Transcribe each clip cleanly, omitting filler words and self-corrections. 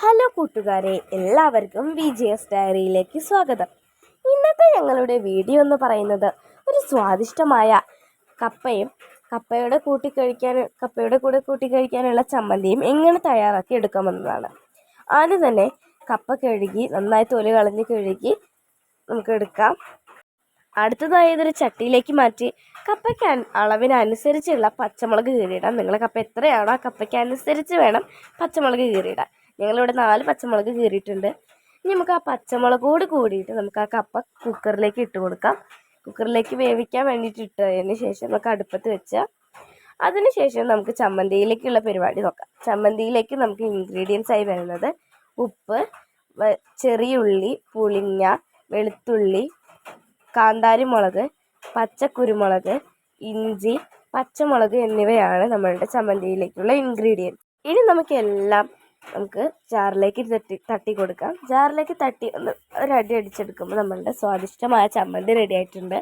Hello കൂട്ടുകാരെ, എല്ലാവർക്കും വിജയസ് ഡയറിയിലേക്ക് സ്വാഗതം. ഇന്നത്തെ ഞങ്ങളുടെ വീഡിയോ എന്ന് പറയുന്നത് ഒരു സ്വാദിഷ്ടമായ കപ്പയുടെ കൂടെ കൂട്ടി കഴിക്കാനുള്ള ചമ്മന്തിയും എങ്ങനെ തയ്യാറാക്കി എടുക്കാമെന്നതാണ്. ആദ്യം തന്നെ കപ്പ കഴുകി നന്നായി തൊലി കളഞ്ഞ് കഴുകി നമുക്ക് എടുക്കാം. അടുത്തതായി ഇതൊരു ചട്ടിയിലേക്ക് മാറ്റി കപ്പയ്ക്ക് അളവിനനുസരിച്ചുള്ള പച്ചമുളക് കീറിയിടാം. നിങ്ങളുടെ കപ്പ എത്രയാണോ ആ കപ്പയ്ക്ക് അനുസരിച്ച് വേണം പച്ചമുളക് കീറിയിടാം. ഞങ്ങളിവിടെ 4 പച്ചമുളക് കീറിയിട്ടുണ്ട്. ഇനി നമുക്ക് ആ പച്ചമുളകോട് കൂടിയിട്ട് നമുക്ക് ആ കപ്പ കുക്കറിലേക്ക് ഇട്ട് കൊടുക്കാം. കുക്കറിലേക്ക് വേവിക്കാൻ വേണ്ടിയിട്ട് ഇട്ടതിന് ശേഷം നമുക്ക് അടുപ്പത്ത് വെച്ചാൽ അതിനുശേഷം നമുക്ക് ചമ്മന്തിയിലേക്കുള്ള പരിപാടി നോക്കാം. ചമ്മന്തിയിലേക്ക് നമുക്ക് ഇൻഗ്രീഡിയൻസ് ആയി വരുന്നത് ഉപ്പ്, ചെറിയുള്ളി, പുളിങ്ങ, വെളുത്തുള്ളി, കാന്താരി മുളക്, പച്ചക്കുരുമുളക്, ഇഞ്ചി, പച്ചമുളക് എന്നിവയാണ് നമ്മളുടെ ചമ്മന്തിയിലേക്കുള്ള ഇൻഗ്രീഡിയൻറ്റ്. ഇനി നമുക്ക് ജാറിലേക്ക് തട്ടി കൊടുക്കാം. ജാറിലേക്ക് തട്ടി ഒരടി അടിച്ചെടുക്കുമ്പോൾ നമ്മളുടെ സ്വാദിഷ്ടമായ ചമ്മന്തി റെഡി ആയിട്ടുണ്ട്.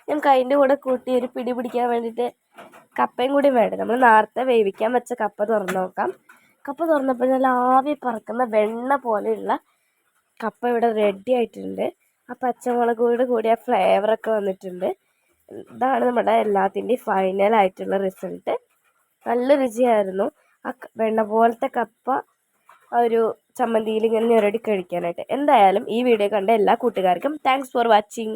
നമുക്ക് അതിൻ്റെ കൂടെ കൂട്ടി ഒരു പിടി പിടിക്കാൻ വേണ്ടിയിട്ട് കപ്പയും കൂടി വേണം. നമ്മൾ നേരത്തെ വേവിക്കാൻ വെച്ച കപ്പ തുറന്ന് നോക്കാം. കപ്പ തുറന്നപ്പോൾ നല്ല ആവി പറക്കുന്ന വെണ്ണ പോലെയുള്ള കപ്പ ഇവിടെ റെഡി ആയിട്ടുണ്ട്. ആ പച്ചമുളകോട് കൂടി ആ ഫ്ലേവറൊക്കെ വന്നിട്ടുണ്ട്. ഇതാണ് നമ്മുടെ എല്ലാത്തിൻ്റെയും ഫൈനലായിട്ടുള്ള റിസൾട്ട്. നല്ല രുചിയായിരുന്നു. ആ വെണ്ണ പോലത്തെ കപ്പ ഒരു ചമ്മന്തിയിൽ ഇങ്ങനെ ഞെരടി കഴിക്കാനായിട്ട്. എന്തായാലും ഈ വീഡിയോ കണ്ട എല്ലാ കൂട്ടുകാർക്കും താങ്ക്സ് ഫോർ വാച്ചിങ്.